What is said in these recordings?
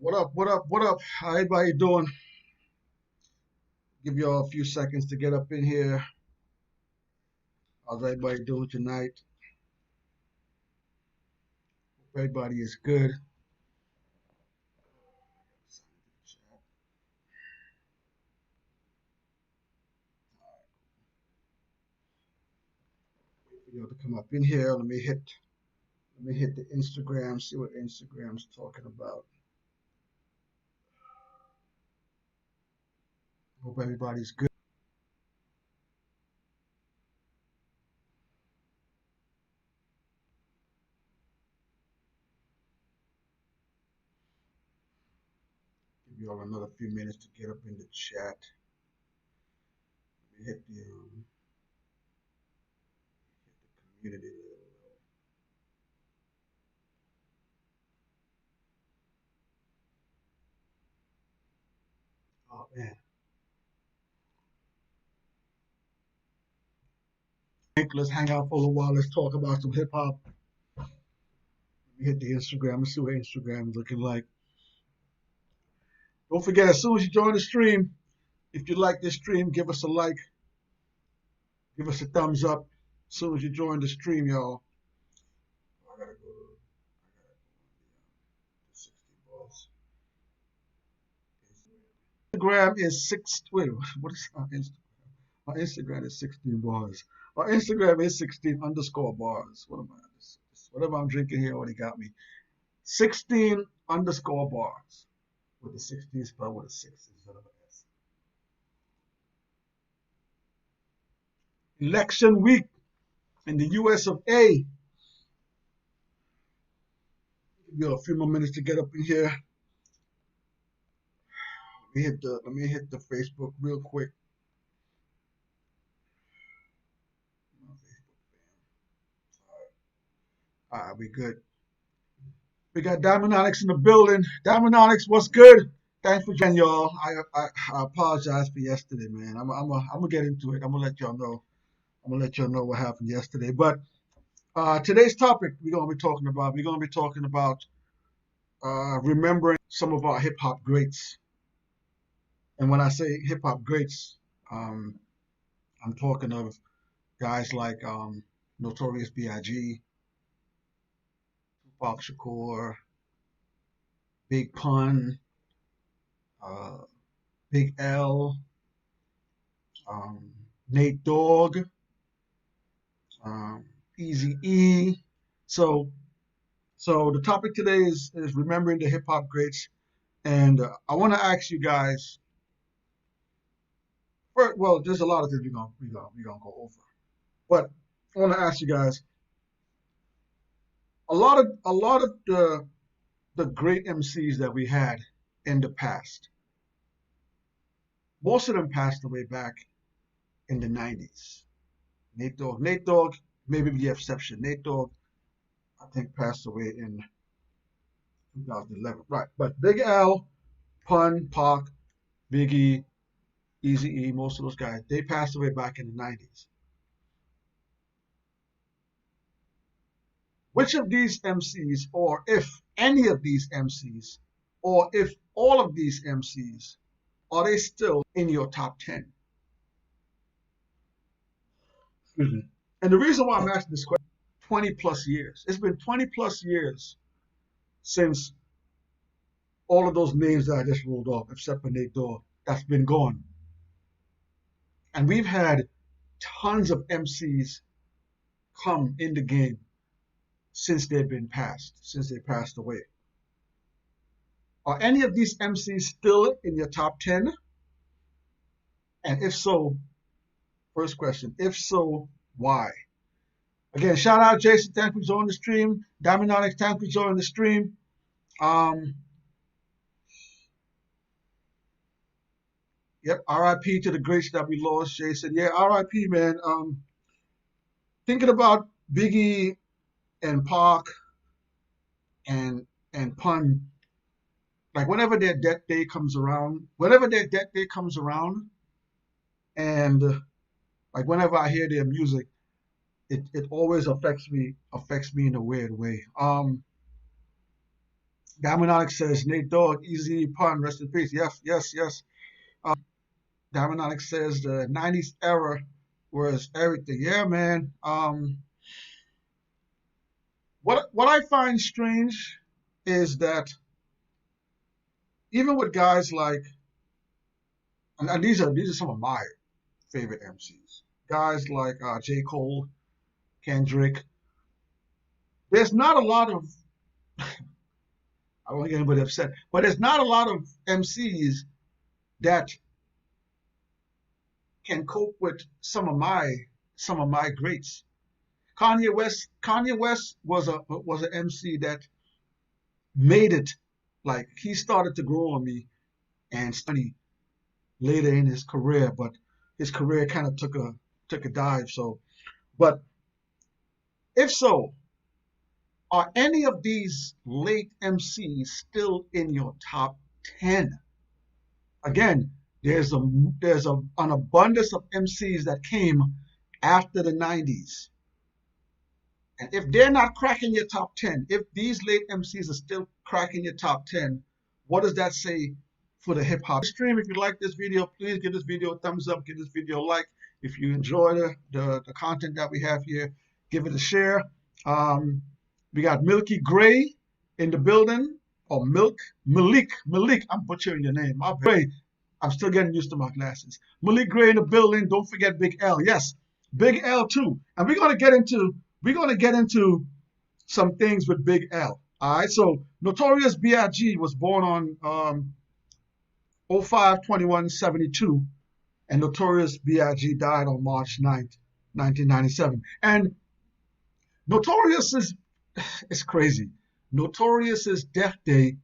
What up? What up? What up? How everybody doing? Give y'all a few seconds to get up in here. How's everybody doing tonight? Hope everybody is good. Wait for y'all to come up in here. Let me hit the Instagram. See what Instagram's talking about. Hope everybody's good. Give y'all another few minutes to get up in the chat. Let me hit the community. Oh man. Let's hang out for a little while. Let's talk about some hip hop. Let me hit the Instagram and see what Instagram is looking like. Don't forget, as soon as you join the stream, if you like this stream, give us a like, give us a thumbs up. As soon as you join the stream, y'all. I gotta go to 60 bars. Instagram is six. Wait, what is our Instagram? Our Instagram is 16 bars. Our Instagram is 16_bars. What am I? Whatever I'm drinking here already got me. 16_bars. With the 16 spelled with a 6 instead of an S. Election week in the US of A. Give you a few more minutes to get up in here. Let me hit the Facebook real quick. All right, we good. We got Diamond Onyx in the building. Diamond Onyx, what's good? Thanks for joining, y'all. I apologize for yesterday, man. I'm gonna get into it. I'm gonna let y'all know. I'm gonna let y'all know what happened yesterday. But today's topic we're gonna be talking about remembering some of our hip hop greats. And when I say hip hop greats, I'm talking of guys like Notorious B.I.G., Tupac Shakur, Big Pun, Big L, Nate Dogg, Easy E. So the topic today is remembering the hip hop greats, and I want to ask you guys. Well, there's a lot of things we're gonna go over, but I want to ask you guys. A lot of the great MCs that we had in the past, most of them passed away back in the 90s. Nate Dogg, maybe the exception. Nate Dogg, I think, passed away in 2011. Right. But Big L, Pun, Pac, Biggie, Easy E, most of those guys, they passed away back in the 90s. Which of these MCs, or if any of these MCs, or if all of these MCs, are they still in your top 10? Excuse me. And the reason why I'm asking this question, 20 plus years. It's been 20 plus years since all of those names that I just rolled off, except for Nate Dogg, that's been gone. And we've had tons of MCs come in the game since they passed away. Are any of these MCs still in your top 10? And if so, first question, if so, why? Again, shout out Jason, thank you for joining the stream. Diamond Onyx, thank you for joining the stream. Yep, RIP to the greats that we lost, Jason. Yeah, RIP, man. Thinking about Biggie and Pac and Pun, like whenever their death day comes around, and like whenever I hear their music, it always affects me in a weird way. Diamond Onyx says, Nate Dogg, easy pun, rest in peace. Yes, yes, yes. Diamond Onyx says the 90s era was everything. Yeah, man. What I find strange is that even with guys like, and these are some of my favorite MCs, guys like J. Cole, Kendrick. There's not a lot of, I don't want to get anybody upset, but there's not a lot of MCs that can cope with some of my greats. Kanye West was an MC that made it. Like he started to grow on me and study later in his career, but his career kind of took a dive. So, but if so, are any of these late MCs still in your top 10? Again, there's an abundance of MCs that came after the 90s. And if they're not cracking your top 10, if these late MCs are still cracking your top 10, what does that say for the hip hop stream? If you like this video, please give this video a thumbs up, give this video a like. If you enjoy the content that we have here, give it a share. We got Milky Gray in the building, or Malik. I'm butchering your name. I'm still getting used to my glasses. Malik Gray in the building. Don't forget Big L. Yes, Big L too. And we're gonna get into some things with Big L. All right. So Notorious B.I.G. was born on 05/21/72, and Notorious B.I.G. died on March 9th, 1997. And Notorious is crazy. Notorious's death day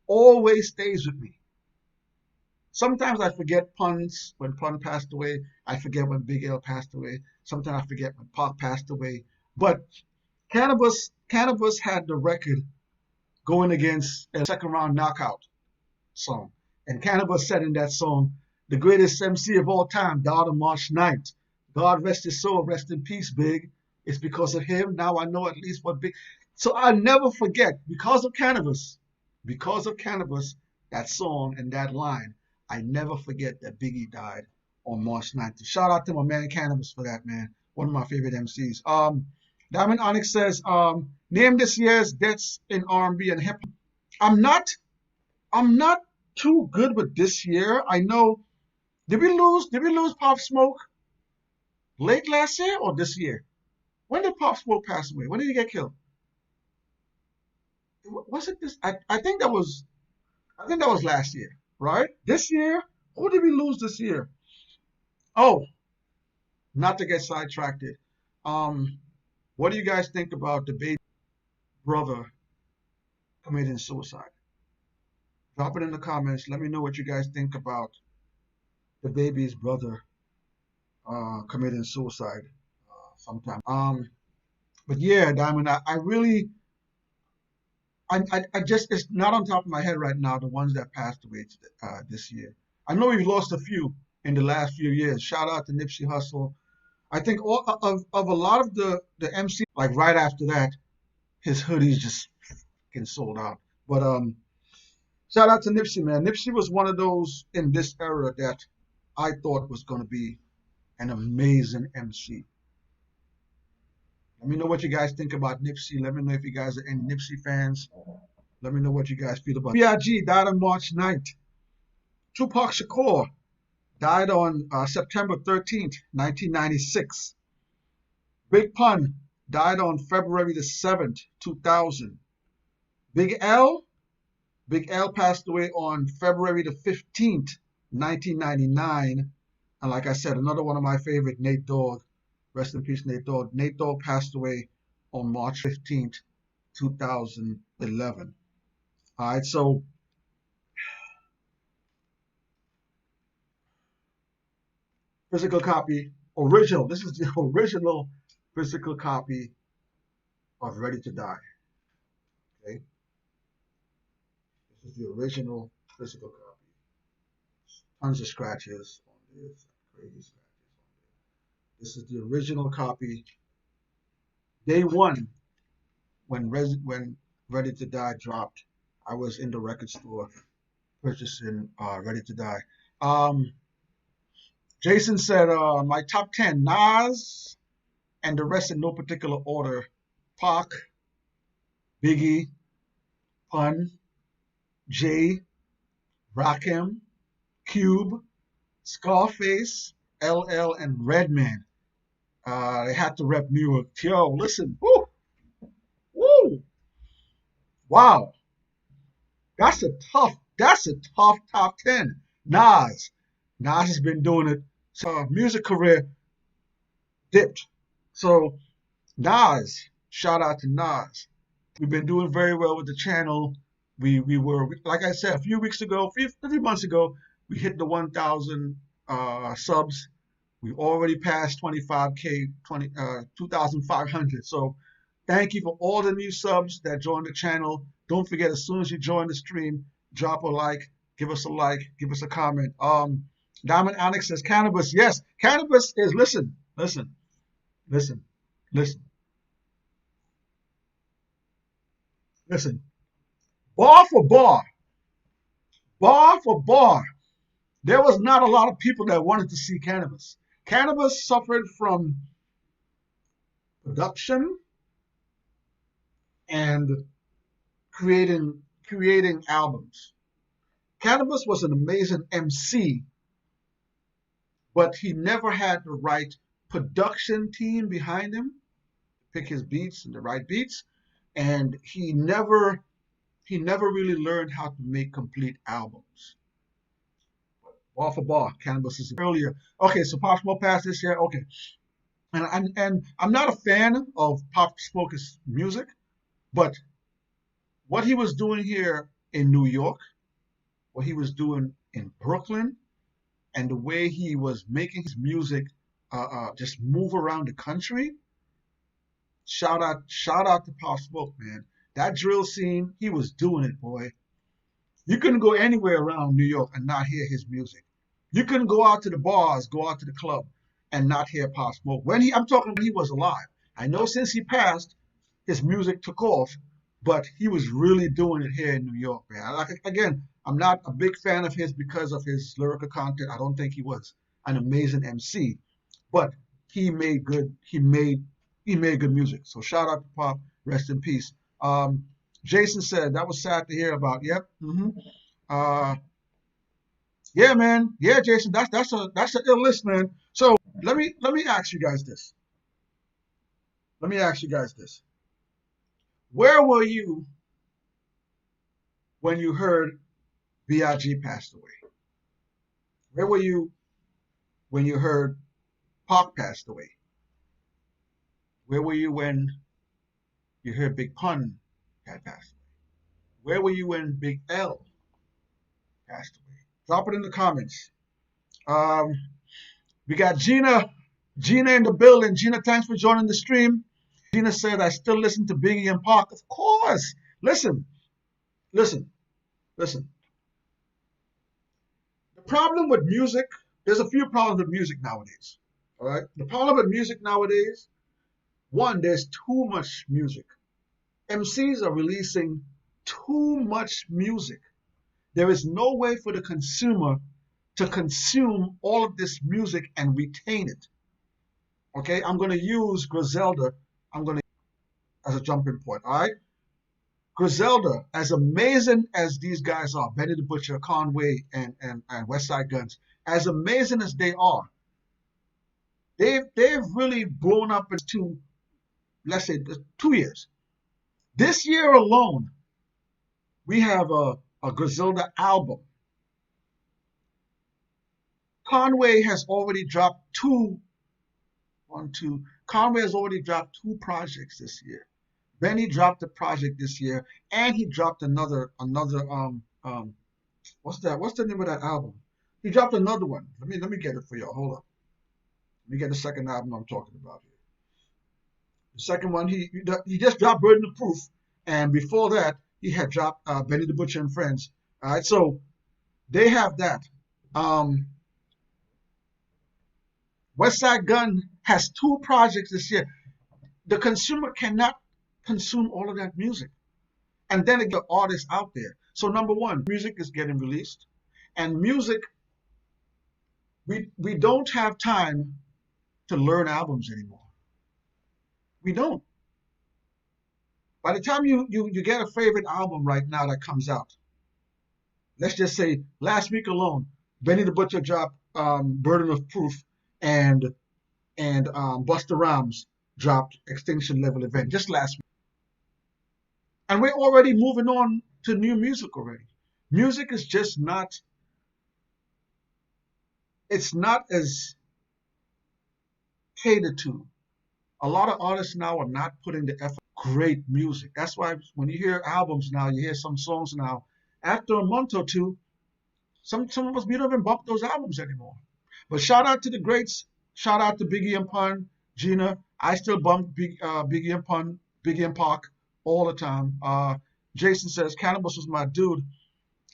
always stays with me. Sometimes I forget puns when Pun passed away. I forget when Big L passed away. Sometimes I forget when Pac passed away. But Cannabis had the record going against a second round knockout song. And Cannabis said in that song, the greatest MC of all time died on March 9th. God rest his soul, rest in peace, Big. It's because of him. Now I know at least what Big. So I never forget, because of Cannabis, that song and that line, I never forget that Biggie died on March 9th. Shout out to my man Cannabis for that, man. One of my favorite MCs. Diamond Onyx says, name this year's deaths in R&B and hip hop. I'm not too good with this year. I know, did we lose Pop Smoke late last year or this year? When did Pop Smoke pass away? When did he get killed? Was it this? I think that was last year, right? This year? Who did we lose this year? Oh, not to get sidetracked. What do you guys think about the baby brother committing suicide? Drop it in the comments. Let me know what you guys think about the baby's brother committing suicide sometime. But yeah, Diamond, I really, I just, it's not on top of my head right now, the ones that passed away this year. I know we've lost a few in the last few years. Shout out to Nipsey Hussle. I think all of a lot of the MC, like right after that, his hoodies just getting sold out. But shout out to Nipsey, man. Nipsey was one of those in this era that I thought was going to be an amazing MC. Let me know what you guys think about Nipsey. Let me know if you guys are any Nipsey fans. Let me know what you guys feel about it. B.I.G. died on March 9th. Tupac Shakur died on September 13th, 1996. Big Pun died on February the 7th, 2000. Big L passed away on February the 15th, 1999. And like I said, another one of my favorite, Nate Dogg. Rest in peace, Nate Dogg. Nate Dogg passed away on March 15th, 2011. All right, so physical copy, original. This is the original physical copy of Ready to Die. Okay, this is the original physical copy. Tons of scratches on this, crazy scratches on this. This is the original copy. Day one, when Ready to Die dropped, I was in the record store purchasing Ready to Die. Um, Jason said, my top 10, Nas, and the rest in no particular order. Pac, Biggie, Pun, Jay, Rakim, Cube, Scarface, LL, and Redman. They had to rep New York. Yo, listen. Woo, woo, wow. That's a tough top 10. Nas. Nas has been doing it. So music career dipped. So Nas, shout out to Nas. We've been doing very well with the channel. We were, like I said, a few weeks ago, a few months ago, we hit the 1,000 subs. We already passed 25K, 2,500. So thank you for all the new subs that joined the channel. Don't forget, as soon as you join the stream, drop a like, give us a comment. Diamond Onyx says cannabis. Yes, cannabis is, listen, listen, listen, listen, listen. Bar for bar, bar for bar, there was not a lot of people that wanted to see cannabis. Cannabis suffered from production and creating albums. Cannabis was an amazing MC, but he never had the right production team behind him to pick his beats and the right beats, and he never really learned how to make complete albums. Bar for bar, cannabis is earlier. Okay, so Pop Smoke passed this year. Okay, and I'm not a fan of Pop Smoke's music, but what he was doing here in New York, what he was doing in Brooklyn, and the way he was making his music just move around the country. Shout out to Pop Smoke, man. That drill scene, he was doing it, boy. You couldn't go anywhere around New York and not hear his music. You couldn't go out to the bars, go out to the club, and not hear Pop Smoke. I'm talking when he was alive. I know since he passed, his music took off, but he was really doing it here in New York, man. Again, I'm not a big fan of his because of his lyrical content. I don't think he was an amazing MC, but he made good music. So shout out to Pop, rest in peace. Jason said that was sad to hear about. Yep. Yeah, man. Yeah, Jason. That's an ill list, man. So let me ask you guys this. Where were you when you heard B.I.G. passed away? Where were you when you heard Pac passed away? Where were you when you heard Big Pun had passed away? Where were you when Big L passed away? Drop it in the comments. We got Gina in the building. Gina, thanks for joining the stream. Gina said, I still listen to Biggie and Pac. Of course. Listen. The problem with music, there's a few problems with music nowadays. All right. The problem with music nowadays, one, there's too much music. MCs are releasing too much music. There is no way for the consumer to consume all of this music and retain it. Okay, I'm going to use Griselda. As a jumping point. All right, Griselda, as amazing as these guys are, Benny the Butcher, Conway, and West Side Guns, as amazing as they are, they've really blown up into, let's say, 2 years. This year alone, we have a Griselda album. Conway has already dropped Conway has already dropped 2 projects this year. Benny dropped a project this year, and he dropped another what's that? What's the name of that album? He dropped another one. Let me get it for y'all. Hold up. Let me get the second album I'm talking about here. The second one, he just dropped Burden of Proof, and before that, he had dropped Benny the Butcher and Friends. All right, so they have that. West Side Gun has 2 projects this year. The consumer cannot consume all of that music. And then it get artists out there. So number one, music is getting released, and music, we don't have time to learn albums anymore. We don't. By the time you get a favorite album right now that comes out, let's just say last week alone, Benny the Butcher dropped Burden of Proof, and Busta Rhymes dropped Extinction Level Event just last week. And we're already moving on to new music already. Music is just not, it's not as catered to. A lot of artists now are not putting the effort. Great music. That's why when you hear albums now, you hear some songs now, after a month or two, some of us, we don't even bump those albums anymore. But shout out to the greats. Shout out to Biggie and Pun, Gina. I still bump Biggie and Pun, Biggie and Pac all the time. Jason says, Cannabis was my dude.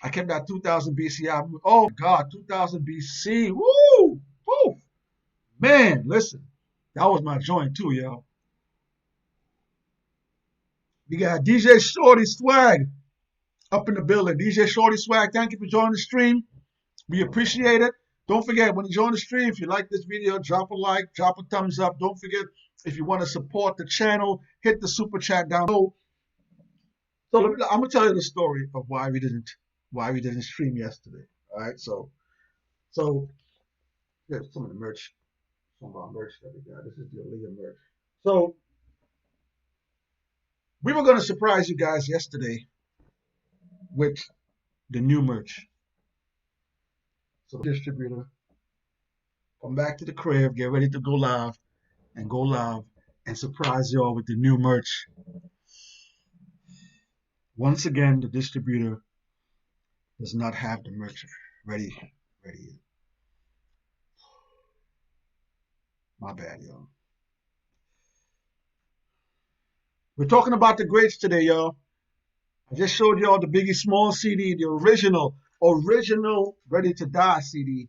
I kept that 2000 BC album. Oh, God, 2000 BC. Woo! Woo! Man, listen. That was my joint, too, yo. We got DJ Shorty Swag up in the building. DJ Shorty Swag, thank you for joining the stream. We appreciate it. Don't forget, when you join the stream, if you like this video, drop a like, drop a thumbs up. Don't forget, if you want to support the channel, hit the super chat down below. So I'm gonna tell you the story of why we didn't stream yesterday. All right, so here's some of the merch, some of our merch that we got. This is the Aaliyah merch. So we were gonna surprise you guys yesterday with the new merch. So the distributor, come back to the crib, get ready to go live and surprise y'all with the new merch. Once again, the distributor does not have the merch ready yet. My bad, y'all. We're talking about the greats today, y'all. I just showed y'all the Biggie Small CD, the original Ready to Die CD.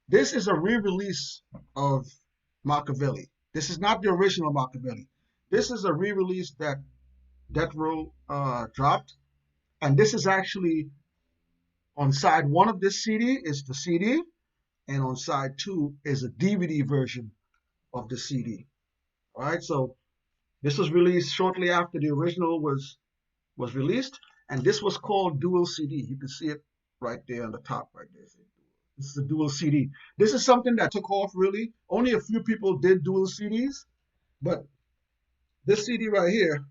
This is a re-release of Machiavelli. This is not the original Machiavelli. This is a re-release that Death Row dropped. And this is actually, on side one of this CD is the CD, and on side two is a DVD version of the CD. All right, so this was released shortly after the original was released, and this was called Dual CD. You can see it right there on the top right there. This is a dual CD. This is something that took off really. Only a few people did dual CDs, but this CD right here,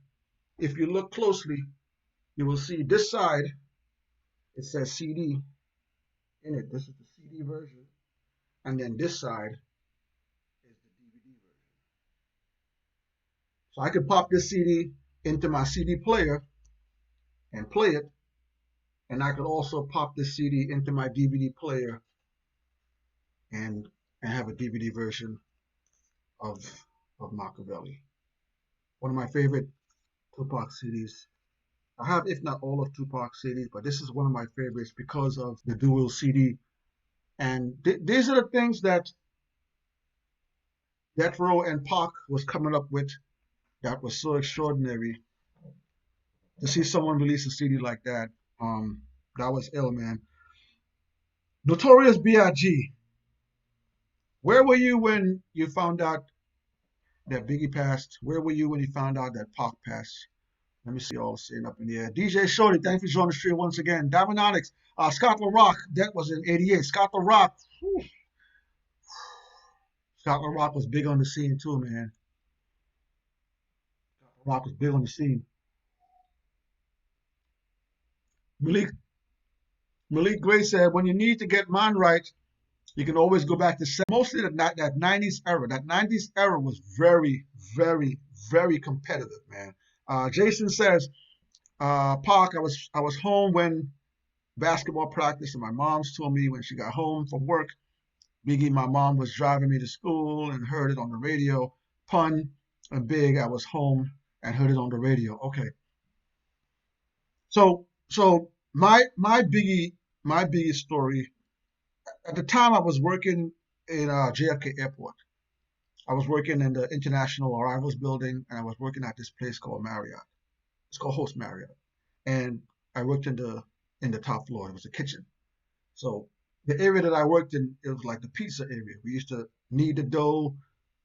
if you look closely, you will see this side, it says CD in it. This is the CD version. And then this side is the DVD version. So I could pop this CD into my CD player and play it. And I could also pop this CD into my DVD player and have a DVD version of Machiavelli. One of my favorite Tupac CDs. I have, if not all of Tupac CDs, but this is one of my favorites because of the dual CD. And these are the things that Death Row and Pac was coming up with that was so extraordinary. To see someone release a CD like that, that was ill, man. Notorious B.I.G. Where were you when you found out that Biggie passed? Where were you when you found out that Pac passed? Let me see y'all sitting up in the air. DJ Shorty, thank you for joining the stream once again. Diamond Onyx, Scott LaRock, that was in '88. Scott LaRock, Scott LaRock was big on the scene too, man. Scott LaRock was big on the scene. Malik Gray said, when you need to get mine right, you can always go back to mostly that 90s era. That 90s era was very, very, very competitive, man. Jason says, Park, I was home when basketball practice, and my mom's told me when she got home from work, Biggie, my mom was driving me to school and heard it on the radio. Pun and Big, I was home and heard it on the radio. Okay. So my Biggie story. At the time, I was working in JFK Airport. I was working in the International Arrivals Building, and I was working at this place called Marriott. It's called Host Marriott, and I worked in the top floor. It was a kitchen. So the area that I worked in, it was like the pizza area. We used to knead the dough,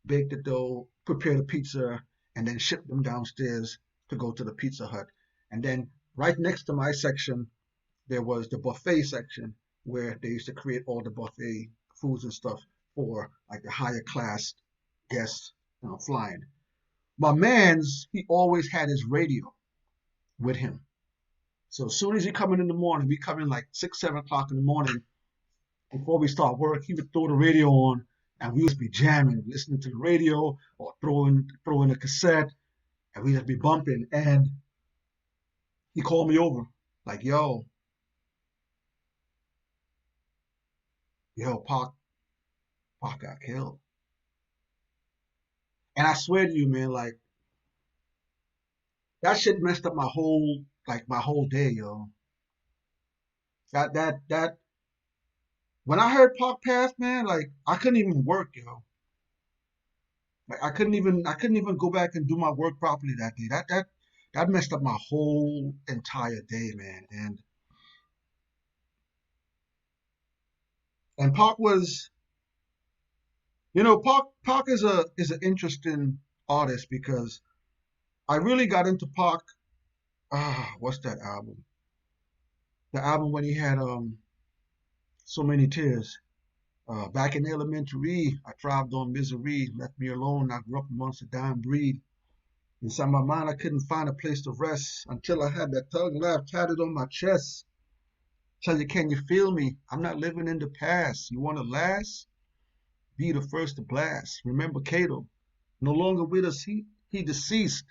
bake the dough, prepare the pizza, and then ship them downstairs to go to the Pizza Hut. And then right next to my section, there was the buffet section where they used to create all the buffet foods and stuff for like the higher class guests, flying. My man's, he always had his radio with him. So as soon as he come in the morning, we come in like 6, 7 o'clock in the morning. Before we start work, he would throw the radio on, and we would be jamming, listening to the radio, or throwing a cassette, and we'd just be bumping. And he called me over, like, yo, Pac got killed. And I swear to you, man, like that shit messed up my whole day, yo. That when I heard Pac pass, man, like I couldn't even work, yo. Like I couldn't even go back and do my work properly that day. That messed up my whole entire day, man. And Pac was, Pac is an interesting artist because I really got into Pac. What's that album? The album when he had so many tears. Back in elementary, I thrived on misery, left me alone. I grew up amongst a dying breed. Inside my mind, I couldn't find a place to rest until I had that thug laugh tatted on my chest. Tell you, can you feel me? I'm not living in the past. You want to last? Be the first to blast. Remember Cato, no longer with us. He deceased.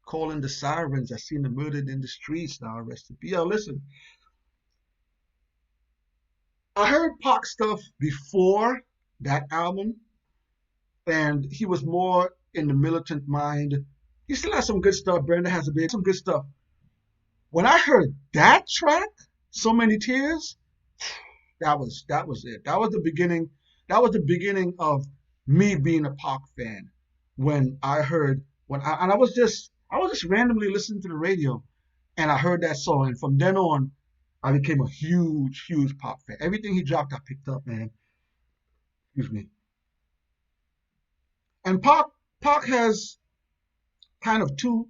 Calling the sirens. I seen the murdered in the streets. Now rest in peace. Yo, listen. I heard Pac stuff before that album, and he was more in the militant mind. He still has some good stuff. Brenda has some good stuff. When I heard that track, So Many Tears, that was it. That was the beginning. That was the beginning of me being a Pac fan. When I heard I was just randomly listening to the radio, and I heard that song, and from then on, I became a huge Pac fan. Everything he dropped, I picked up, man. Excuse me. And Pac has kind of two.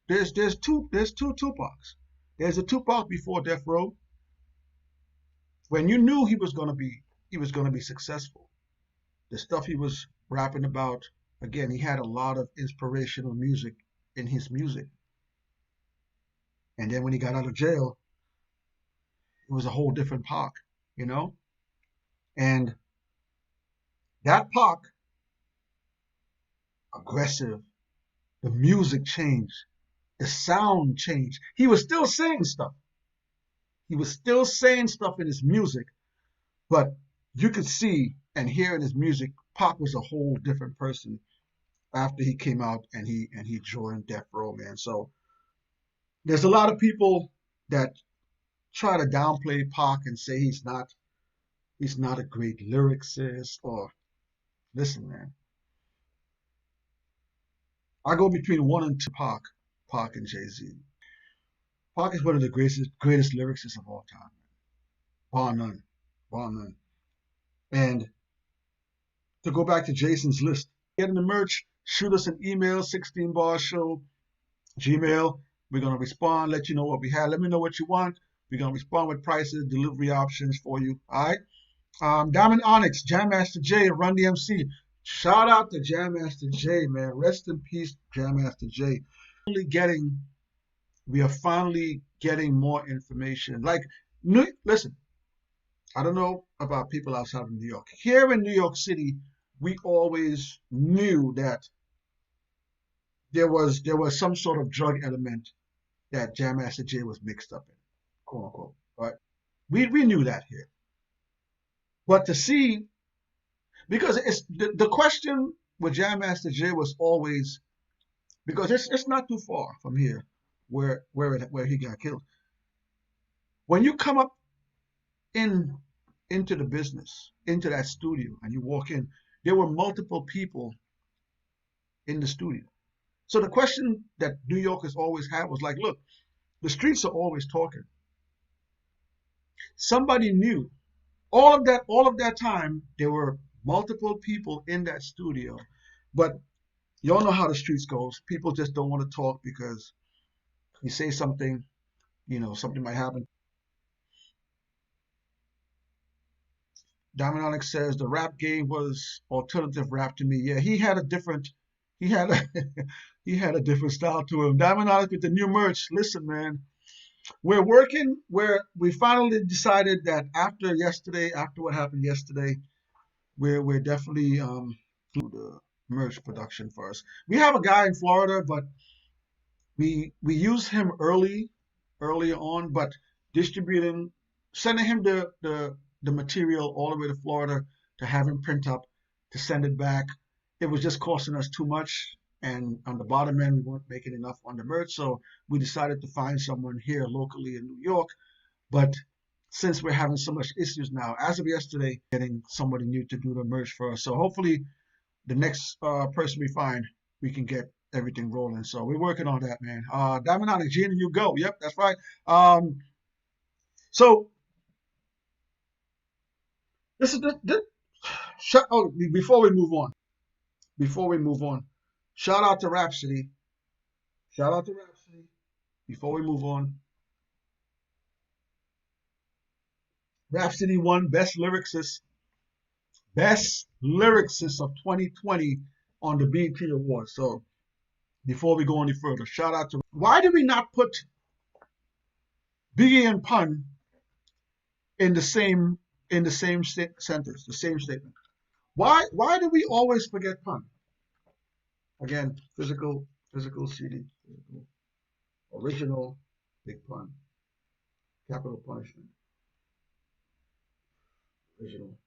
There's two Tupacs. There's a Tupac before Death Row, when you knew he was gonna be successful. The stuff he was rapping about, again, he had a lot of inspirational music in his music. And then when he got out of jail, it was a whole different Pac, you know? And that Pac, aggressive, the music changed, the sound changed. He was still saying stuff. He was still saying stuff in his music, but you could see and hear in his music, Pac was a whole different person after he came out and he joined Death Row, man. So there's a lot of people that try to downplay Pac and say he's not a great lyricist. Or listen, man, I go between one and two Pac and Jay-Z. Pac is one of the greatest lyricists of all time, bar none, bar none. And to go back to Jason's list, getting the merch, shoot us an email, 16barshow, Gmail. We're gonna respond, let you know what we have. Let me know what you want. We're gonna respond with prices, delivery options for you. All right. Diamond Onyx, Jam Master J, Run DMC. Shout out to Jam Master J, man. Rest in peace, Jam Master J. We are finally getting more information. Like, listen, I don't know about people outside of New York. Here in New York City, we always knew that there was some sort of drug element that Jam Master J was mixed up in, quote unquote. Right? We knew that here. But to see, because it's the question with Jam Master J was always, because it's not too far from here where he got killed. When you come up into the business, into that studio, and you walk in, there were multiple people in the studio. So the question that New Yorkers always had was like, look, the streets are always talking. Somebody knew. All of that time, there were multiple people in that studio. But y'all know how the streets goes. People just don't want to talk because you say something, something might happen. Diamond Onyx says the rap game was alternative rap to me. Yeah, he had a he had a different style to him. Diamond Onyx with the new merch. Listen, man, we're working where we finally decided that after what happened yesterday, we're definitely do the merch production for us. We have a guy in Florida, but we use him early on, but distributing, sending him the material all the way to Florida to have him print up, to send it back. It was just costing us too much. And on the bottom end, we weren't making enough on the merch. So we decided to find someone here locally in New York. But since we're having so much issues now, as of yesterday, getting somebody new to do the merch for us. So hopefully the next person we find, we can get everything rolling. So we're working on that, man. Diamond Onyx, Gina, you go. Yep, that's right. So this is this. Oh, before we move on, shout out to Rhapsody. Shout out to Rhapsody. Before we move on, Rhapsody won Best Lyricist of 2020 on the BET Awards. So before we go any further, shout out to. Why did we not put Biggie and Pun in the same sentence, the same statement? Why do we always forget Pun? Again, physical CD, physical, original, Big Pun, capital punishment, original.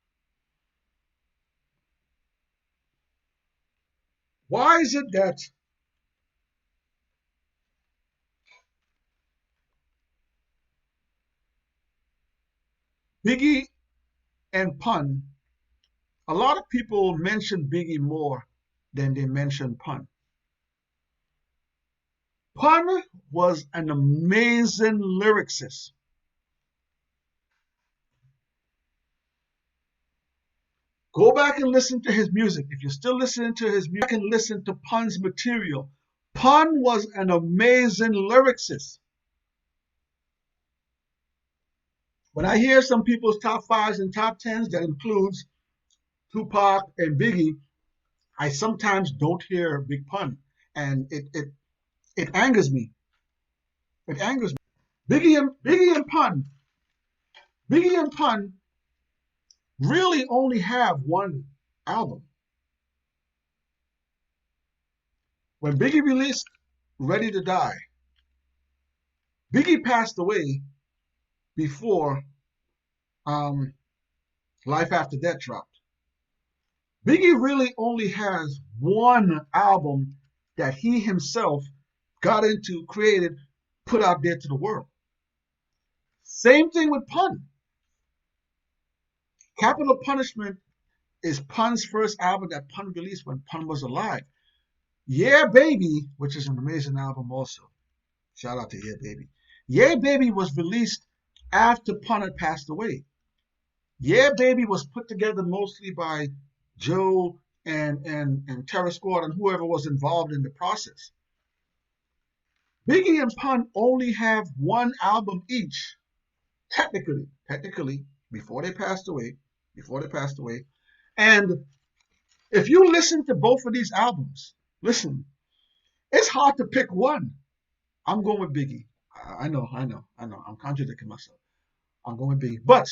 Why is it that Biggie and Pun, a lot of people mention Biggie more than they mention Pun? Pun was an amazing lyricist. Go back and listen to his music. If you're still listening to his music, and listen to Pun's material. Pun was an amazing lyricist. When I hear some people's top fives and top tens that includes Tupac and Biggie, I sometimes don't hear Big Pun, and it angers me. It angers me. Biggie and Pun really only have one album. When Biggie released Ready to Die, Biggie passed away before Life After Death dropped. Biggie really only has one album that he himself got into, created, put out there to the world. Same thing with Pun. Capital Punishment is Pun's first album that Pun released when Pun was alive. Yeah Baby, which is an amazing album also. Shout out to Yeah Baby. Yeah Baby was released after Pun had passed away. Yeah Baby was put together mostly by Joe and Terror Squad and whoever was involved in the process. Biggie and Pun only have one album each, technically, before they passed away. And if you listen to both of these albums, listen, it's hard to pick one. I'm going with Biggie. I know. I'm contradicting myself. I'm going with Biggie. But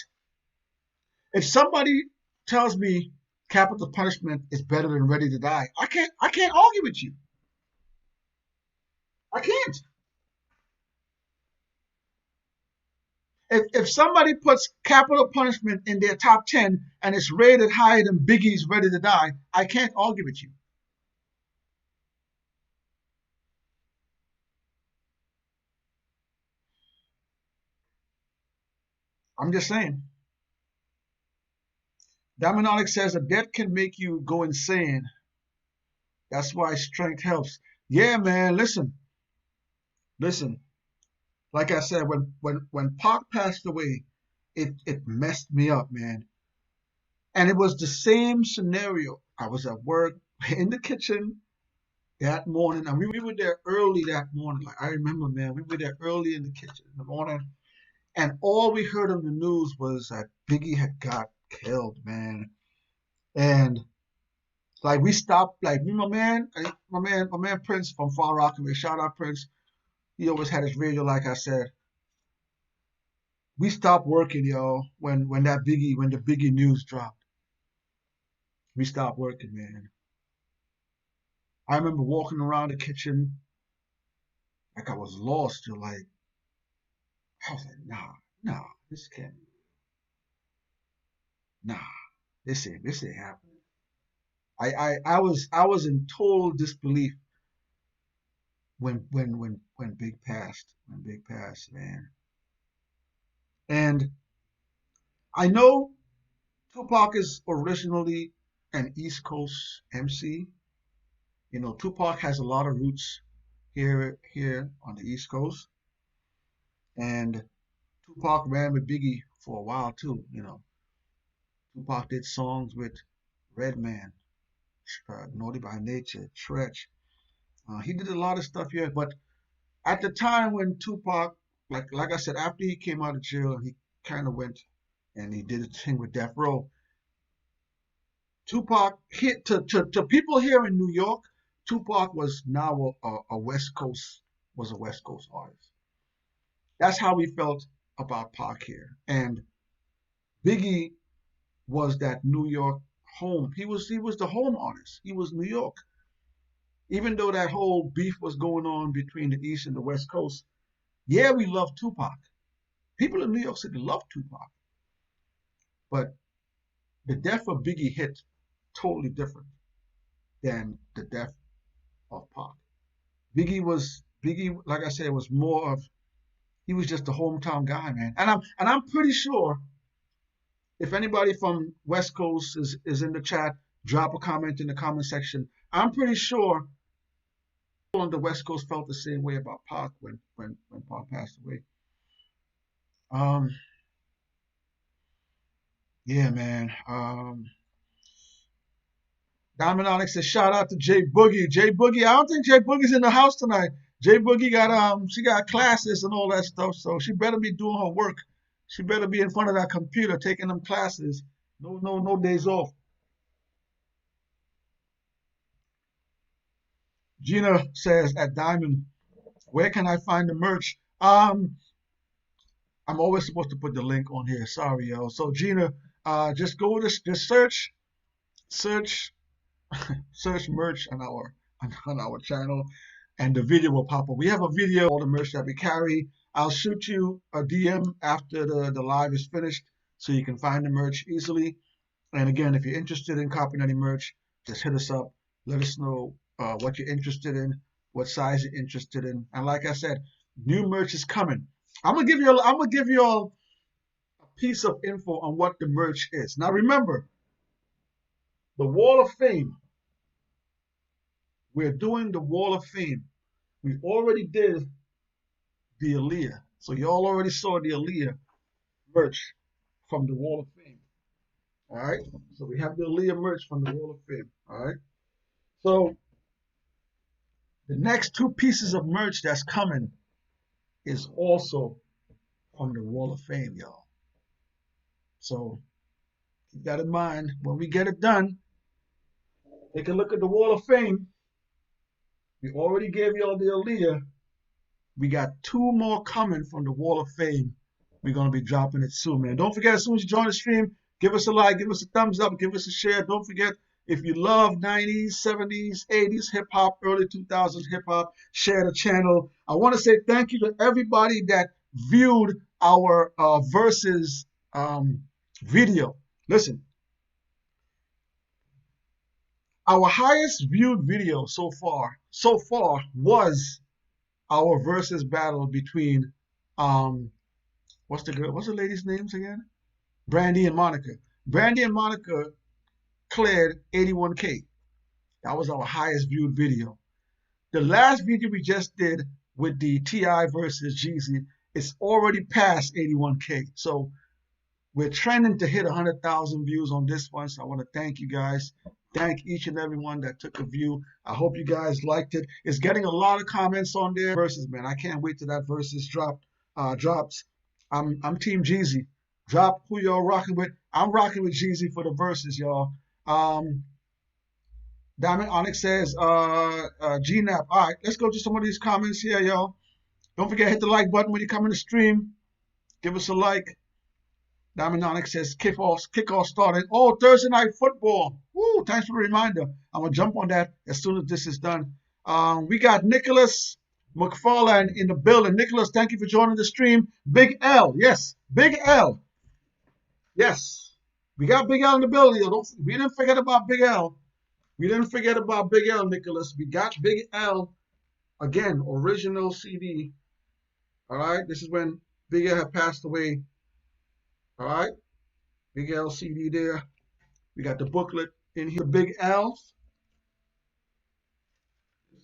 if somebody tells me Capital Punishment is better than Ready to Die, I can't argue with you. I can't. If somebody puts Capital Punishment in their top 10 and it's rated higher than Biggie's Ready to Die, I can't argue with you. I'm just saying. Diamond Onyx says a debt can make you go insane. That's why strength helps. Yeah, man. Listen. Like I said, when Pac passed away, it messed me up, man. And it was the same scenario. I was at work in the kitchen that morning, and we were there early that morning. Like I remember, man, we were there early in the kitchen in the morning, and all we heard on the news was that Biggie had got killed, man. And like we stopped, like me, my man Prince from Far Rockaway. Shout out Prince. He always had his radio, like I said. We stopped working, yo, when the Biggie news dropped. We stopped working, man. I remember walking around the kitchen like I was lost. You're like, I was like, nah, this can't, nah, this ain't happening. I was in total disbelief when Big passed, man. And I know Tupac is originally an East Coast MC. You know, Tupac has a lot of roots here on the East Coast, and Tupac ran with Biggie for a while too. You know, Tupac did songs with Redman, Naughty by Nature, Tretch. He did a lot of stuff here, but at the time when Tupac, like I said, after he came out of jail and he kind of went and he did a thing with Death Row, Tupac hit to people here in New York. Tupac was now a West Coast artist. That's how we felt about Pac here, and Biggie was that New York home. He was the home artist. He was New York. Even though that whole beef was going on between the East and the West Coast, yeah, we love Tupac. People in New York City love Tupac, but the death of Biggie hit totally different than the death of Pac. Biggie, like I said, was more of he was just a hometown guy, man. And I'm pretty sure if anybody from West Coast is in the chat, drop a comment in the comment section. I'm pretty sure people on the West Coast felt the same way about Pac when Pac passed away. Um, yeah, man. Diamond Onyx says shout out to Jay Boogie. Jay Boogie, I don't think Jay Boogie's in the house tonight. Jay Boogie got she got classes and all that stuff, so she better be doing her work. She better be in front of that computer taking them classes. No days off. Gina says at Diamond, where can I find the merch? I'm always supposed to put the link on here. Sorry, yo. So Gina, just go to just search search merch on our channel, and the video will pop up. We have a video of all the merch that we carry. I'll shoot you a DM after the live is finished, so you can find the merch easily. And again, if you're interested in copying any merch, just hit us up. Let us know what you're interested in, what size you're interested in. And like I said, new merch is coming. I'm gonna give you all a piece of info on what the merch is. Now remember, the Wall of Fame. We're doing the Wall of Fame. We already did the Aaliyah. So you all already saw the Aaliyah merch from the Wall of Fame. All right. So we have the Aaliyah merch from the Wall of Fame. All right. So the next two pieces of merch that's coming is also from the Wall of Fame, y'all. So keep that in mind. When we get it done, take a look at the Wall of Fame. We already gave y'all the Aaliyah. We got two more coming from the Wall of Fame. We're going to be dropping it soon, man. Don't forget, as soon as you join the stream, give us a like, give us a thumbs up, give us a share. Don't forget, if you love 90s, 70s, 80s hip-hop, early 2000s hip-hop, share the channel. I want to say thank you to everybody that viewed our Versus video. Listen, our highest viewed video so far was our Versus battle between what's the lady's names again? Brandy and Monica. Brandy and Monica cleared 81K. That was our highest viewed video. The last video we just did with the T.I. versus Jeezy is already past 81K. So we're trending to hit 100,000 views on this one. So I want to thank you guys. Thank each and every one that took a view. I hope you guys liked it. It's getting a lot of comments on there. Versus, man, I can't wait till that versus drops. I'm Team Jeezy. Drop who y'all rocking with. I'm rocking with Jeezy for the verses, y'all. Diamond Onyx says, GNAP. All right, let's go to some of these comments here, y'all. Don't forget to hit the like button when you come in the stream. Give us a like. Diamond Onyx says, kickoff started. Oh, Thursday night football. Woo, thanks for the reminder. I'm going to jump on that as soon as this is done. We got Nicholas McFarland in the building. Nicholas, thank you for joining the stream. Big L, yes, Big L. Yes, we got Big L in the building. We didn't forget about Big L. We didn't forget about Big L, Nicholas. We got Big L, again, original CD. All right, this is when Big L had passed away. All right, Big L CD there. We got the booklet in here. Big L.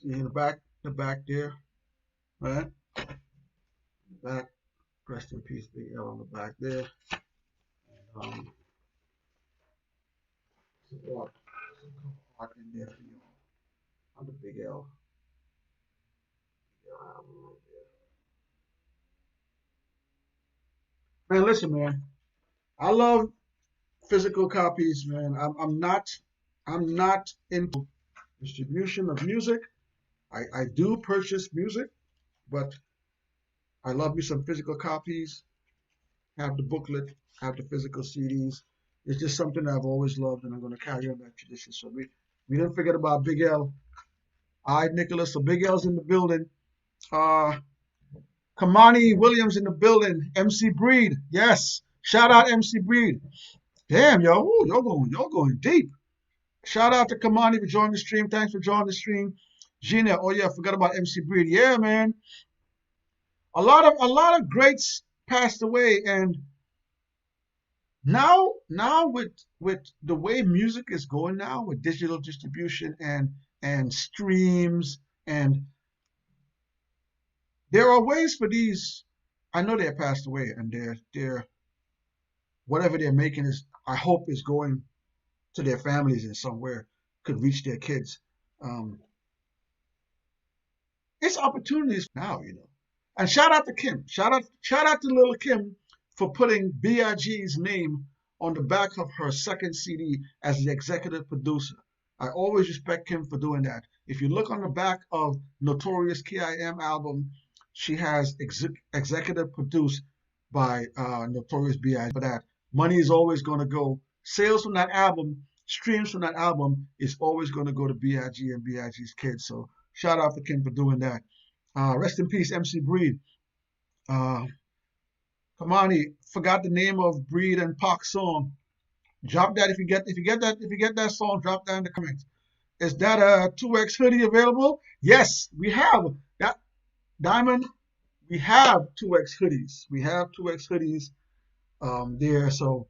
See in the back there. All right, back. Rest in peace, Big L on the back there. Support art in there for you. I'm the Big L. Man, listen, man. I love physical copies, man. I'm not into distribution of music. I do purchase music, but I love me some physical copies. Have the booklet, have the physical CDs. It's just something I've always loved, and I'm going to carry on that tradition. So we didn't forget about Big L. All right, Nicholas. So Big L's in the building. Kamani Williams in the building. MC Breed, yes. Shout out MC Breed. Damn, yo, ooh, y'all going deep. Shout out to Kamani for joining the stream. Thanks for joining the stream. Gina, oh yeah, I forgot about MC Breed. Yeah, man. A lot of greats passed away, and now with the way music is going now, with digital distribution and streams, and there are ways for these. I know they passed away, and they're whatever they're making is, I hope, is going to their families in somewhere, could reach their kids. It's opportunities now, you know. And shout out to Kim. Shout out to little Kim for putting B.I.G.'s name on the back of her second CD as the executive producer. I always respect Kim for doing that. If you look on the back of Notorious K.I.M. album, she has executive produced by Notorious B.I.G. for that. Money is always going to go. Sales from that album, streams from that album is always going to go to B.I.G. and B.I.G.'s kids. So shout out to Kim for doing that. Rest in peace, MC Breed. Kamani, forgot the name of Breed and Pac's song. Drop that if you get that song. Drop that in the comments. Is that a 2X hoodie available? Yes, we have that. Diamond, we have 2X hoodies. We have 2X hoodies there. So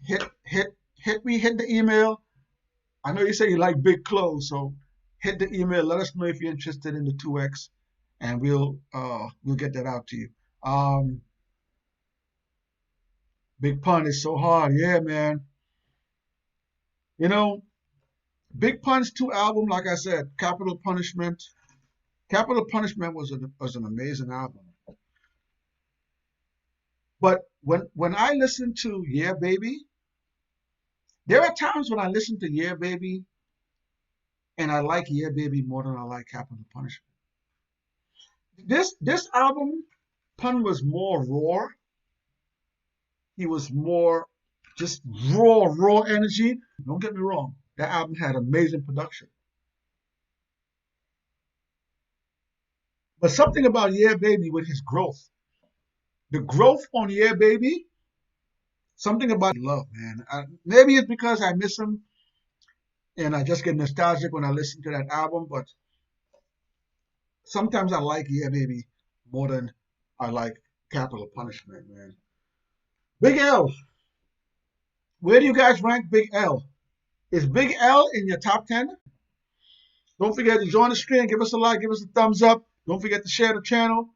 hit the email. I know you say you like big clothes, so hit the email. Let us know if you're interested in the 2X, and we'll get that out to you. Big Pun is so hard, yeah, man. You know, Big Pun's 2 album, like I said, Capital Punishment. Capital Punishment was an amazing album. But when I listen to Yeah Baby, there are times when I listen to Yeah Baby and I like Yeah Baby more than I like Capital Punishment. This album, Pun was more raw. He was more just raw energy. Don't get me wrong. That album had amazing production. But something about Yeah Baby with his growth. The growth on Yeah Baby, something about love, man. Maybe it's because I miss him and I just get nostalgic when I listen to that album, but sometimes I like Yeah Baby more than I like Capital Punishment, man. Big L. Where do you guys rank Big L? Is Big L in your top 10? Don't forget to join the stream. Give us a like. Give us a thumbs up. Don't forget to share the channel.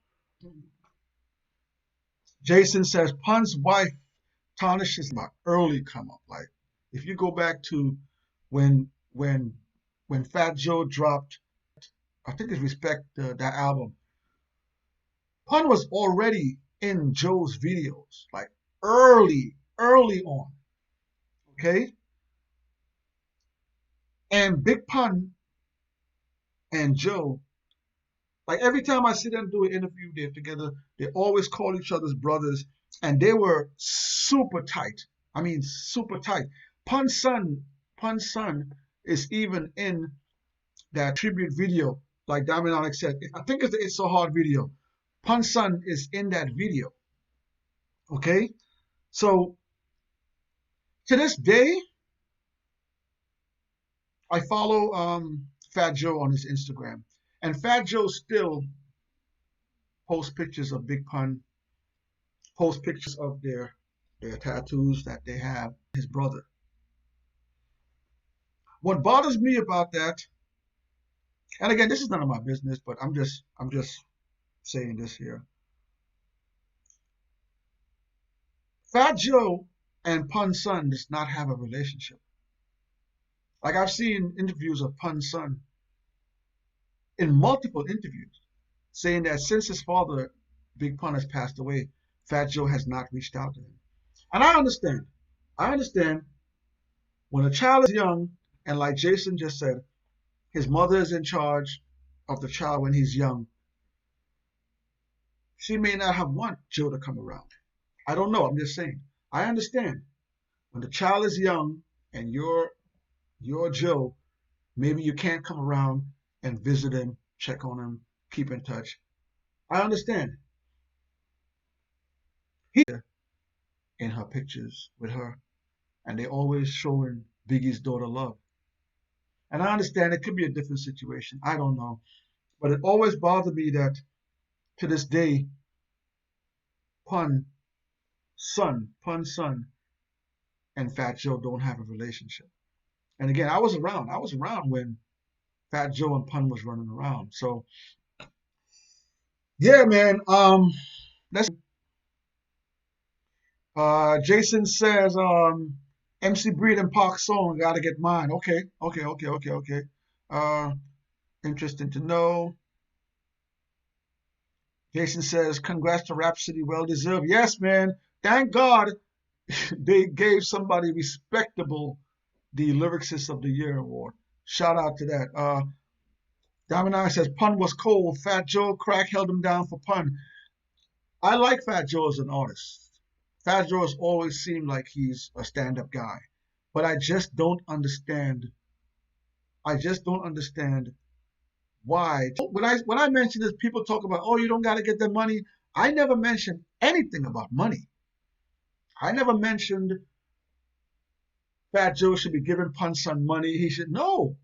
Jason says, Pun's wife tarnishes my early come up. Like, if you go back to when Fat Joe dropped, I think it's Respect, that album, Pun was already in Joe's videos, like early on. Okay? And Big Pun and Joe, like every time I see them do an interview, they're together, they always call each other's brothers, and they were super tight. I mean, super tight. Pun's son is even in that tribute video, like Diamond Alex said. I think it's the It's So Hard video. Pun's son is in that video. Okay? So, to this day, I follow Fat Joe on his Instagram. And Fat Joe still posts pictures of Big Pun, posts pictures of their tattoos that they have, his brother. What bothers me about that, and again, this is none of my business, but I'm just saying this here. Fat Joe and Pun's son does not have a relationship. Like, I've seen interviews of Pun's son in multiple interviews saying that since his father, Big Pun, has passed away, Fat Joe has not reached out to him. And I understand. When a child is young, and like Jason just said, his mother is in charge of the child when he's young, she may not have want Joe to come around. I don't know. I'm just saying. I understand. When the child is young and you're Joe, maybe you can't come around and visit him, check on him, keep in touch. I understand. He's in her pictures with her, and they always showing Biggie's daughter love. And I understand it could be a different situation. I don't know. But it always bothered me that to this day, Pun's son, and Fat Joe don't have a relationship. And again, I was around when Fat Joe and Pun was running around. So yeah, man. Let's. Jason says, MC Breed and Park song, gotta get mine. Okay. Interesting to know. Jason says, congrats to Rhapsody, well deserved. Yes, man. Thank God they gave somebody respectable the Lyricist of the Year award. Shout out to that. Diamond Eye says, Pun was cold. Fat Joe crack held him down for Pun. I like Fat Joe as an artist. Fat Joe has always seemed like he's a stand-up guy. But I just don't understand. Why. When I mention this, people talk about, oh, you don't got to get the money. I never mentioned anything about money. I never mentioned Fat Joe should be giving Pun's son money. He should. No.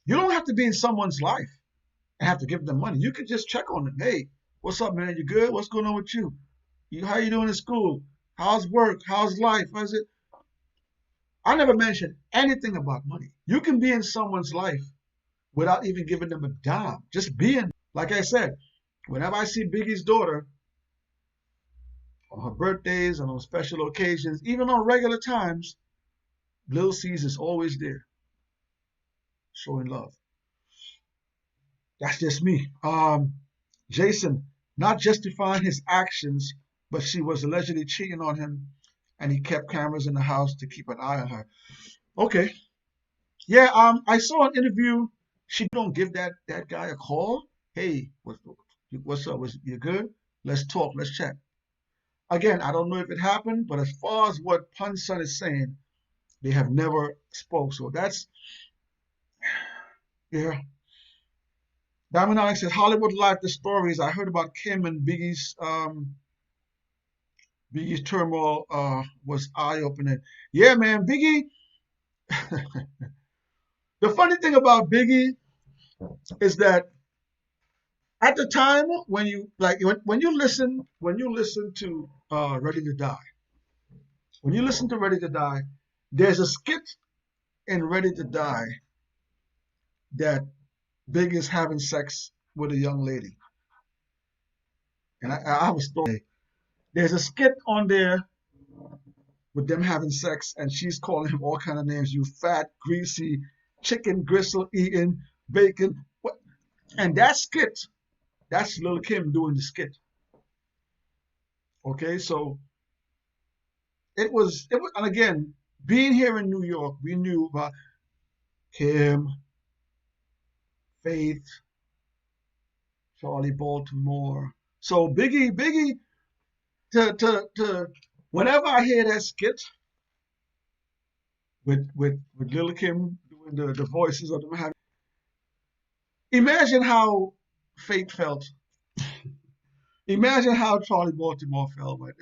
You don't have to be in someone's life and have to give them money. You can just check on them. Hey, what's up, man? You good? What's going on with you? How you doing in school? How's work? How's life? How's it? I never mentioned anything about money. You can be in someone's life without even giving them a dime. Just being, like I said, whenever I see Biggie's daughter, on her birthdays and on special occasions, even on regular times, Lil C's is always there, showing love. That's just me. Jason, not justifying his actions, but she was allegedly cheating on him, and he kept cameras in the house to keep an eye on her. Okay. Yeah, I saw an interview. She don't give that guy a call. Hey, what's up? You good? Let's talk. Let's chat. Again, I don't know if it happened, but as far as what Pun's son is saying, they have never spoke. So that's, yeah. Diamond Alex says, Hollywood Life, the stories. I heard about Kim and Biggie's turmoil was eye-opening. Yeah, man, Biggie. The funny thing about Biggie is that at the time when you listen to Ready to Die, there's a skit in Ready to Die that Big is having sex with a young lady. And I have a story. There's a skit on there with them having sex, and she's calling him all kind of names. You fat, greasy, chicken gristle eating, bacon. What? And that skit, that's Lil Kim doing the skit. Okay, so and again, being here in New York, we knew about Kim, Faith, Charlie Baltimore. So Biggie, to whenever I hear that skit with Lil Kim doing the voices of them having, imagine how Faith felt. Imagine how Charlie Baltimore felt. But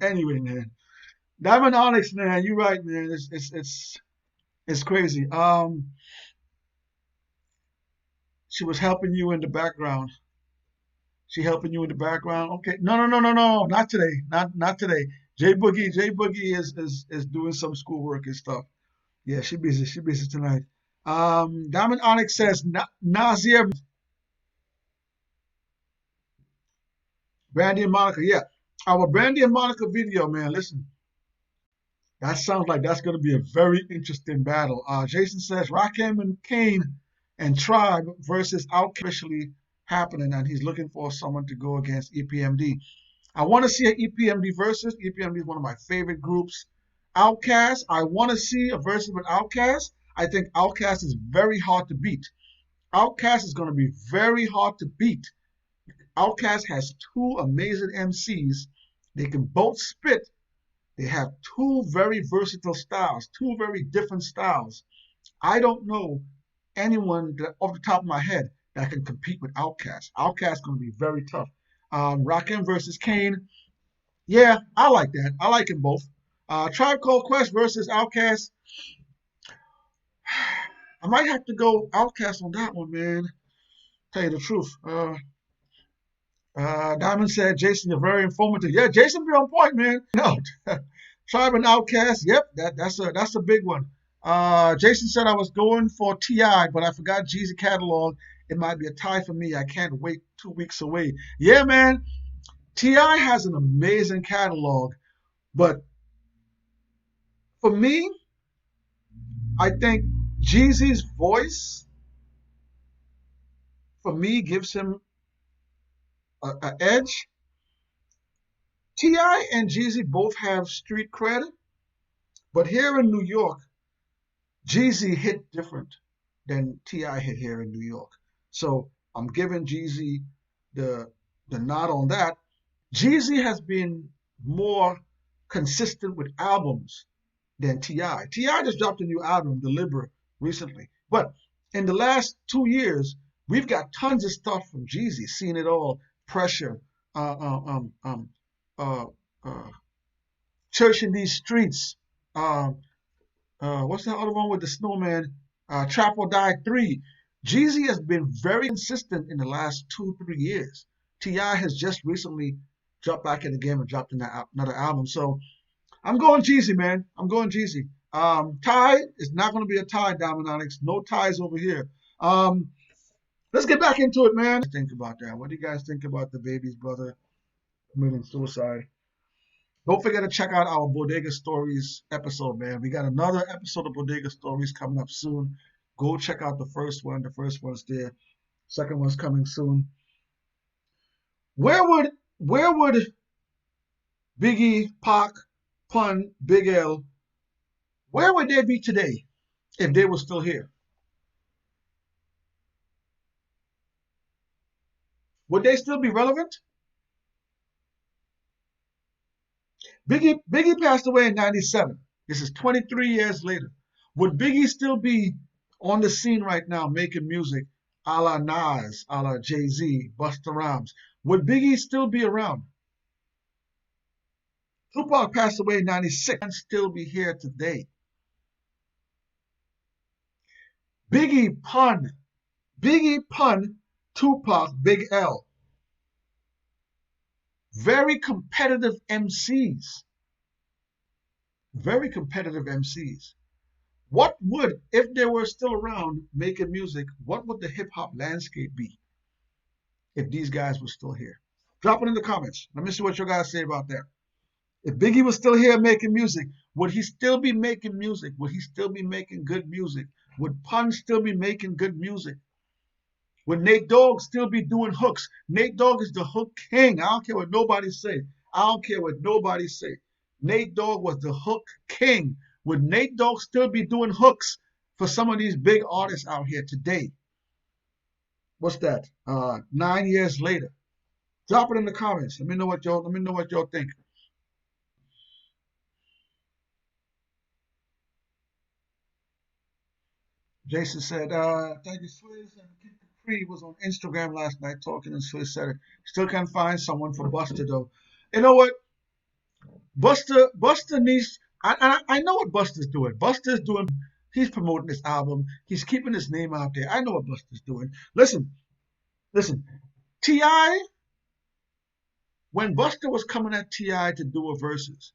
anyway, man, Diamond Onyx, man, you're right, man. It's crazy. She was helping you in the background. She helping you in the background. Okay. No. Not today. Not today. J Boogie is doing some schoolwork and stuff. Yeah, she busy. She busy tonight. Diamond Onyx says Nazir, Brandy and Monica. Yeah. Our Brandy and Monica video, man. Listen. That sounds like that's gonna be a very interesting battle. Jason says Rakim and Kane and Tribe versus Outkast officially happening, and he's looking for someone to go against EPMD. I want to see an EPMD versus. EPMD is one of my favorite groups. Outkast, I want to see a versus with Outkast. I think Outkast is very hard to beat. Outkast is going to be very hard to beat. Outkast has two amazing MCs. They can both spit. They have two very versatile styles, two very different styles. I don't know anyone that, off the top of my head, that can compete with Outkast. Outkast is going to be very tough. Rakim versus Kane. Yeah, I like that. I like them both. Tribe Called Quest versus Outkast. I might have to go Outkast on that one, man. Tell you the truth. Diamond said, Jason, you're very informative. Yeah, Jason be on point, man. No. Tribe and Outkast. Yep, that's a big one. Jason said I was going for T.I., but I forgot Jeezy catalog. It might be a tie for me. I can't wait 2 weeks away. Yeah, man. T.I. has an amazing catalog, but for me, I think Jeezy's voice, for me, gives him an edge. T.I. and Jeezy both have street cred, but here in New York, Jeezy hit different than T.I. hit here in New York. So I'm giving Jeezy the nod on that. Jeezy has been more consistent with albums than T.I. T.I. just dropped a new album, Deliberate, recently. But in the last 2 years, we've got tons of stuff from Jeezy, Seen It All, Pressure, Church in These Streets, what's that other one with the snowman? Trap or Die 3. Jeezy has been very consistent in the last 2-3 years. T.I. has just recently dropped back in the game and dropped another album. So I'm going Jeezy, man. I'm going Jeezy. Tie is not going to be a tie, Diamond Onyx. No ties over here. Let's get back into it, man. Think about that. What do you guys think about the baby's brother committing suicide? Don't forget to check out our Bodega Stories episode, man. We got another episode of Bodega Stories coming up soon. Go check out the first one. The first one's there. Second one's coming soon. Where would Biggie, Pac, Pun, Big L, where would they be today if they were still here? Would they still be relevant? Biggie passed away in 97. This is 23 years later. Would Biggie still be on the scene right now making music a la Nas, a la Jay-Z, Busta Rhymes? Would Biggie still be around? Tupac passed away in 96 and still be here today. Biggie, Pun, Tupac, Big L. Very competitive MCs. Very competitive MCs. What would, if they were still around making music, what would the hip hop landscape be if these guys were still here? Drop it in the comments. Let me see what you guys say about that. If Biggie was still here making music, would he still be making music? Would he still be making good music? Would Pun still be making good music? Would Nate Dogg still be doing hooks? Nate Dogg is the hook king. I don't care what nobody say. I don't care what nobody say. Nate Dogg was the hook king. Would Nate Dogg still be doing hooks for some of these big artists out here today? What's that? 9 years later. Drop it in the comments. Let me know what y'all think. Jason said, thank you, Swizz. And Kid Capri was on Instagram last night talking, and Swizz said it. Still can't find someone for Buster, though. You know what? Buster needs. I know what Buster's doing. Buster's doing. He's promoting this album. He's keeping his name out there. I know what Buster's doing. Listen. Ti, when Buster was coming at Ti to do a verses,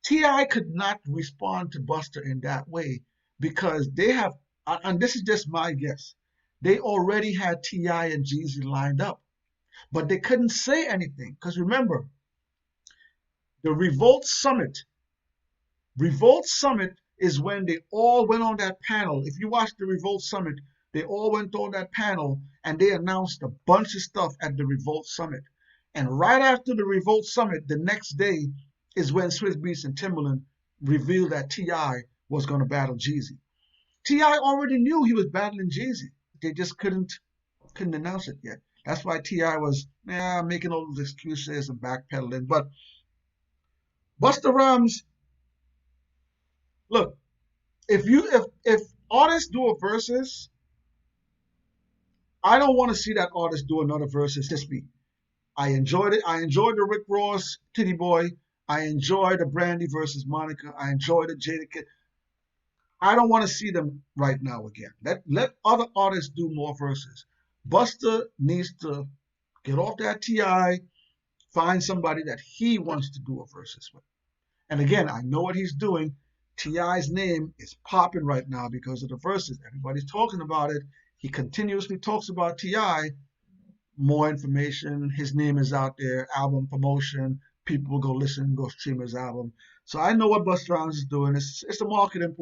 Ti could not respond to Buster in that way because they have. And this is just my guess. They already had Ti and Jeezy lined up, but they couldn't say anything because remember, the Revolt Summit is when they all went on that panel. If you watch the Revolt Summit, they all went on that panel and they announced a bunch of stuff at the Revolt Summit. And right after the Revolt Summit, the next day is when Swizz Beatz and Timbaland revealed that T.I. was going to battle Jeezy. T.I. already knew he was battling Jeezy. They just couldn't announce it yet. That's why T.I. was making all those excuses and backpedaling. But Busta Rhymes, look, if artists do a versus, I don't want to see that artist do another versus. Just me. I enjoyed it. I enjoyed the Rick Ross Titty Boy. I enjoyed the Brandy versus Monica. I enjoyed the Jada Kid. I don't want to see them right now again. Let other artists do more verses. Busta needs to get off that Ti, find somebody that he wants to do a versus with. And again, I know what he's doing. Ti's name is popping right now because of the verses. Everybody's talking about it. He continuously talks about Ti. More information. His name is out there. Album promotion. People will go listen, go stream his album. So I know what Busta Rhymes is doing. It's a marketing.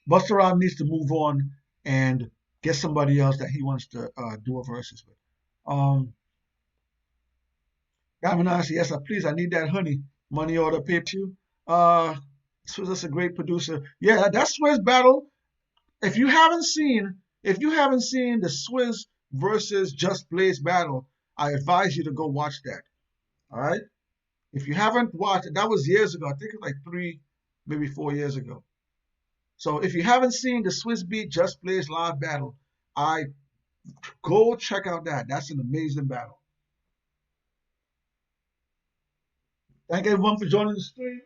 Busta Rhymes needs to move on and get somebody else that he wants to do a versus with. Gavinasi, yes, please, I need that honey. Money order, pay you. Swizz is a great producer. Yeah, that's Swizz battle. If you haven't seen the Swizz versus Just Blaze battle, I advise you to go watch that. All right. If you haven't watched it, that was years ago. I think it's like 3, maybe 4 years ago. So if you haven't seen the Swizz Beat Just Blaze live battle, go check out that. That's an amazing battle. Thank everyone for joining the stream.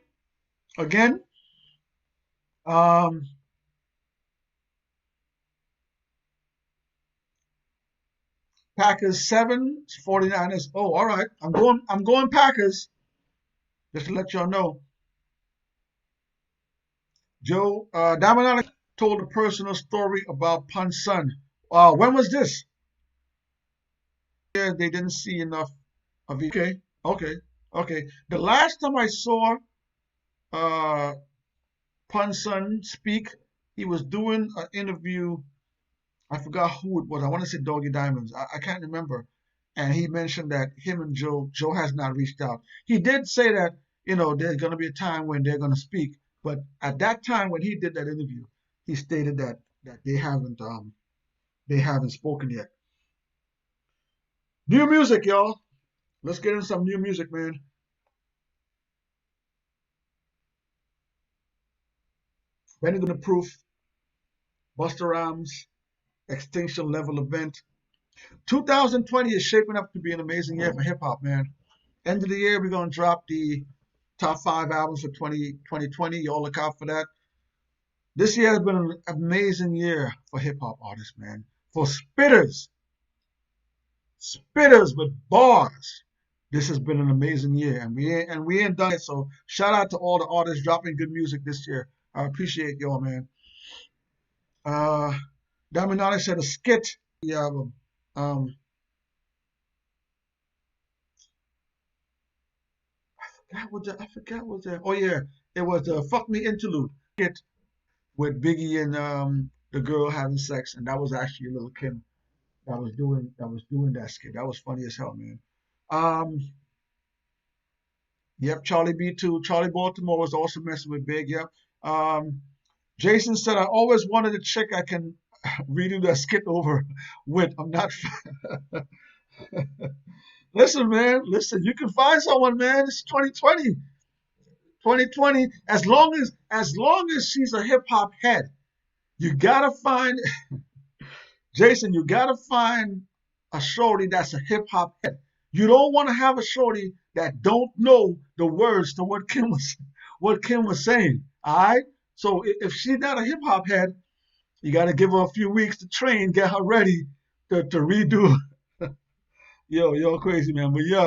Again, Packers 7, 49ers. Oh, all right. I'm going Packers. Just to let y'all know. Joe Damanaki told a personal story about Pun's son. When was this? Yeah, they didn't see enough of it. Okay. The last time I saw Pun's son speak, he was doing an interview. I forgot who it was. I want to say Doggy Diamonds. I can't remember. And he mentioned that him and Joe has not reached out. He did say that, there's going to be a time when they're going to speak. But at that time when he did that interview, he stated that they haven't spoken yet. New music, y'all. Let's get into some new music, man. Benny the Proof, Busta Rhymes, Extinction Level event. 2020 is shaping up to be an amazing year for hip hop, man. End of the year, we're going to drop the top 5 albums for 2020. Y'all look out for that. This year has been an amazing year for hip hop artists, man. For spitters with bars. This has been an amazing year, and we ain't done it. So shout out to all the artists dropping good music this year. I appreciate y'all, man. Uh, Daminati said a skit. The album. Um, I forgot what that. Oh yeah, it was the "Fuck Me" interlude skit with Biggie and the girl having sex, and that was actually Lil Kim that was doing that skit. That was funny as hell, man. Um, yep, Charlie B too. Charlie Baltimore was also messing with Big. Yep. Um, Jason said, I always wanted a chick I can redo that skit over with. I'm not. Listen, man. Listen, you can find someone, man. It's 2020. 2020. As long as she's a hip hop head, you gotta find Jason. You gotta find a shorty that's a hip hop head. You don't want to have a shorty that don't know the words to what Kim was saying. All right. So if she's not a hip hop head, you got to give her a few weeks to train, get her ready to redo. Yo, crazy man. But yeah.